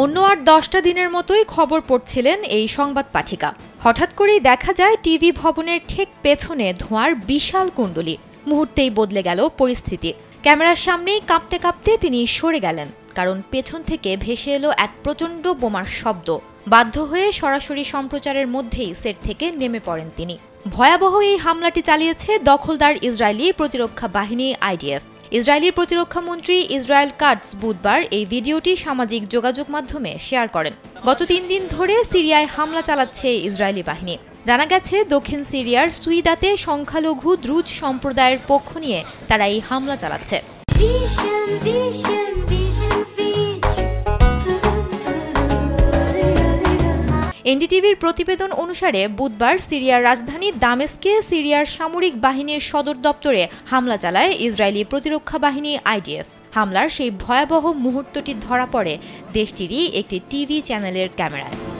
অন্য আর 10টা দিনের মতোই খবর পড়ছিলেন এই সংবাদ পাঠিকা। হঠাৎ করেই দেখা যায় টিভি ভবনের ঠিক পেছনে ধোঁয়ার বিশাল কুণ্ডলী। মুহূর্তেই বদলে গেল পরিস্থিতি। ক্যামেরার সামনেই কাঁপতে কাঁপতে তিনি সরে গেলেন, কারণ পেছন থেকে ভেসে এলো এক প্রচণ্ড বোমার শব্দ। বাধ্য হয়ে সরাসরি সম্প্রচারের মধ্যেই সেট থেকে নেমে পড়েন তিনি। ভয়াবহ এই হামলাটি চালিয়েছে দখলদার ইসরায়েলি প্রতিরক্ষা বাহিনী IDF। ইসরায়েলি প্রতিরক্ষা মন্ত্রী ইসরায়েল কাটজ বুধবার এই ভিডিওটি সামাজিক যোগাযোগ মাধ্যমে শেয়ার করেন। গত 3 দিন ধরে সিরিয়ায় হামলা চালাচ্ছে ইসরায়েলি বাহিনী। জানা গেছে দক্ষিণ সিরিয়ার সুইদাতে সংখ্যালঘু দ্রুজ সম্প্রদায়ের পক্ষ নিয়ে তারা এই হামলা চালাচ্ছে। এনডিটিভির প্রতিবেদন অনুসারে বুধবার সিরিয়ার রাজধানী দামেস্কে সিরিয়ার সামরিক বাহিনীর সদর দপ্তরে হামলা চালায় ইসরায়েলি প্রতিরক্ষা বাহিনী IDF। হামলার সেই ভয়াবহ মুহূর্তটি ধরা পড়ে দেশটিরই একটি টিভি চ্যানেলের ক্যামেরায়।